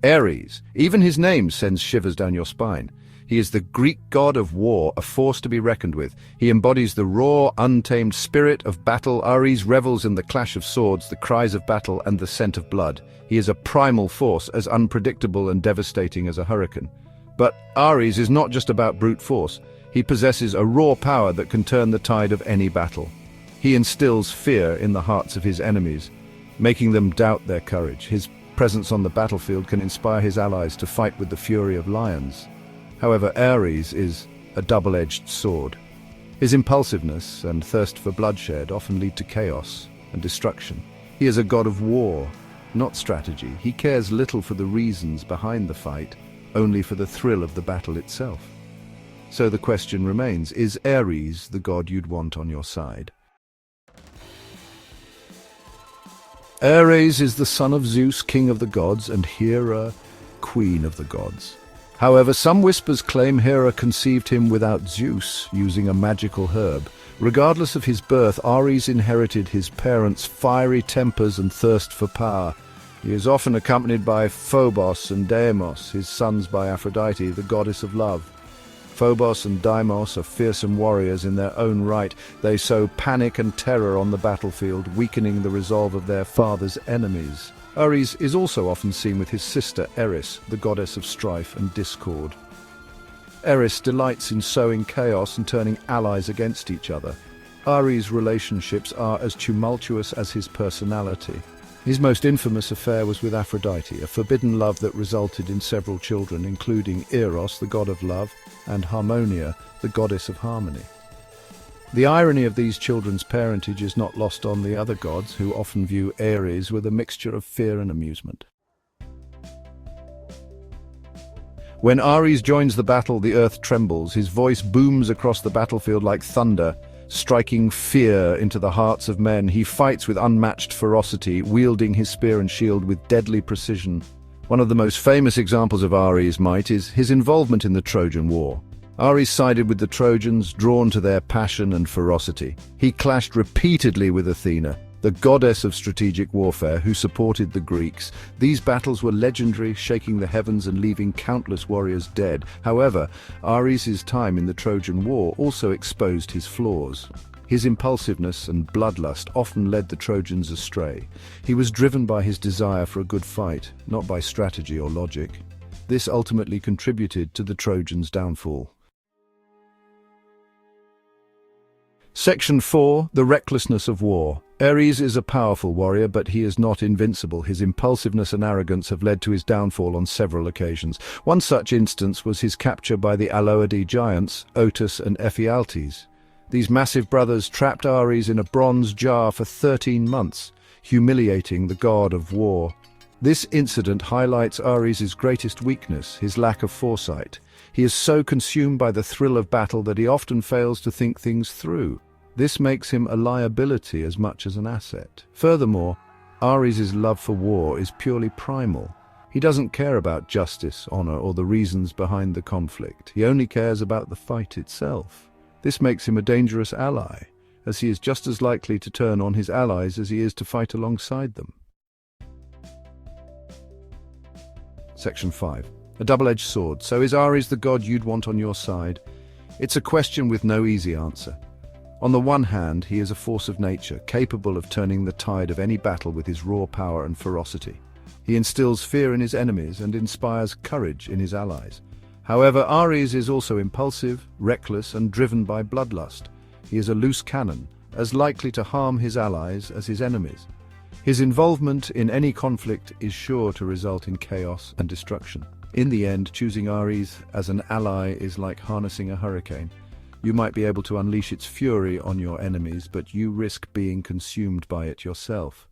Ares. Even his name sends shivers down your spine. He is the Greek god of war, a force to be reckoned with. He embodies the raw, untamed spirit of battle. Ares revels in the clash of swords, the cries of battle, and the scent of blood. He is a primal force, as unpredictable and devastating as a hurricane. But Ares is not just about brute force. He possesses a raw power that can turn the tide of any battle. He instills fear in the hearts of his enemies, making them doubt their courage. His presence on the battlefield can inspire his allies to fight with the fury of lions. However, Ares is a double-edged sword. His impulsiveness and thirst for bloodshed often lead to chaos and destruction. He is a god of war, not strategy. He cares little for the reasons behind the fight, only for the thrill of the battle itself. So the question remains, is Ares the god you'd want on your side? Ares is the son of Zeus, king of the gods, and Hera, queen of the gods. However, some whispers claim Hera conceived him without Zeus, using a magical herb. Regardless of his birth, Ares inherited his parents' fiery tempers and thirst for power. He is often accompanied by Phobos and Deimos, his sons by Aphrodite, the goddess of love. Phobos and Deimos are fearsome warriors in their own right. They sow panic and terror on the battlefield, weakening the resolve of their father's enemies. Ares is also often seen with his sister Eris, the goddess of strife and discord. Eris delights in sowing chaos and turning allies against each other. Ares' relationships are as tumultuous as his personality. His most infamous affair was with Aphrodite, a forbidden love that resulted in several children, including Eros, the god of love, and Harmonia, the goddess of harmony. The irony of these children's parentage is not lost on the other gods, who often view Ares with a mixture of fear and amusement. When Ares joins the battle, the earth trembles. His voice booms across the battlefield like thunder, striking fear into the hearts of men. He fights with unmatched ferocity, wielding his spear and shield with deadly precision. One of the most famous examples of Ares' might is his involvement in the Trojan War. Ares sided with the Trojans, drawn to their passion and ferocity. He clashed repeatedly with Athena, the goddess of strategic warfare, who supported the Greeks. These battles were legendary, shaking the heavens and leaving countless warriors dead. However, Ares' time in the Trojan War also exposed his flaws. His impulsiveness and bloodlust often led the Trojans astray. He was driven by his desire for a good fight, not by strategy or logic. This ultimately contributed to the Trojans' downfall. Section 4. The Recklessness of War. Ares is a powerful warrior, but he is not invincible. His impulsiveness and arrogance have led to his downfall on several occasions. One such instance was his capture by the Aloidae giants, Otus and Ephialtes. These massive brothers trapped Ares in a bronze jar for 13 months, humiliating the god of war. This incident highlights Ares' greatest weakness, his lack of foresight. He is so consumed by the thrill of battle that he often fails to think things through. This makes him a liability as much as an asset. Furthermore, Ares' love for war is purely primal. He doesn't care about justice, honor, or the reasons behind the conflict. He only cares about the fight itself. This makes him a dangerous ally, as he is just as likely to turn on his allies as he is to fight alongside them. Section 5. A double-edged sword. So is Ares the god you'd want on your side? It's a question with no easy answer. On the one hand, he is a force of nature, capable of turning the tide of any battle with his raw power and ferocity. He instills fear in his enemies and inspires courage in his allies. However, Ares is also impulsive, reckless, and driven by bloodlust. He is a loose cannon, as likely to harm his allies as his enemies. His involvement in any conflict is sure to result in chaos and destruction. In the end, choosing Ares as an ally is like harnessing a hurricane. You might be able to unleash its fury on your enemies, but you risk being consumed by it yourself.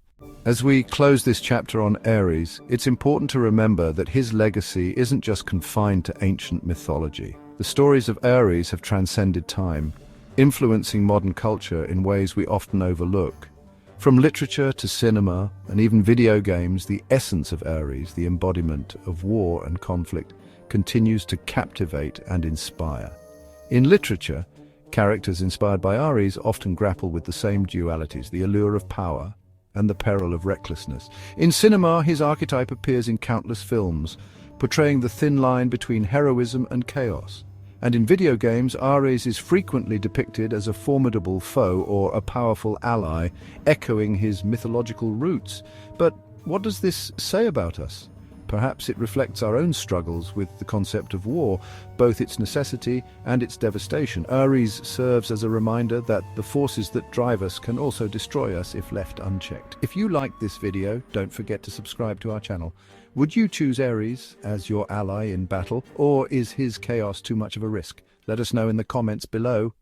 As we close this chapter on Ares, it's important to remember that his legacy isn't just confined to ancient mythology. The stories of Ares have transcended time, influencing modern culture in ways we often overlook. From literature to cinema and even video games, the essence of Ares, the embodiment of war and conflict, continues to captivate and inspire. In literature, characters inspired by Ares often grapple with the same dualities, the allure of power and the peril of recklessness. In cinema, his archetype appears in countless films, portraying the thin line between heroism and chaos. And in video games, Ares is frequently depicted as a formidable foe or a powerful ally, echoing his mythological roots. But what does this say about us? Perhaps it reflects our own struggles with the concept of war, both its necessity and its devastation. Ares serves as a reminder that the forces that drive us can also destroy us if left unchecked. If you liked this video, don't forget to subscribe to our channel. Would you choose Ares as your ally in battle, or is his chaos too much of a risk? Let us know in the comments below.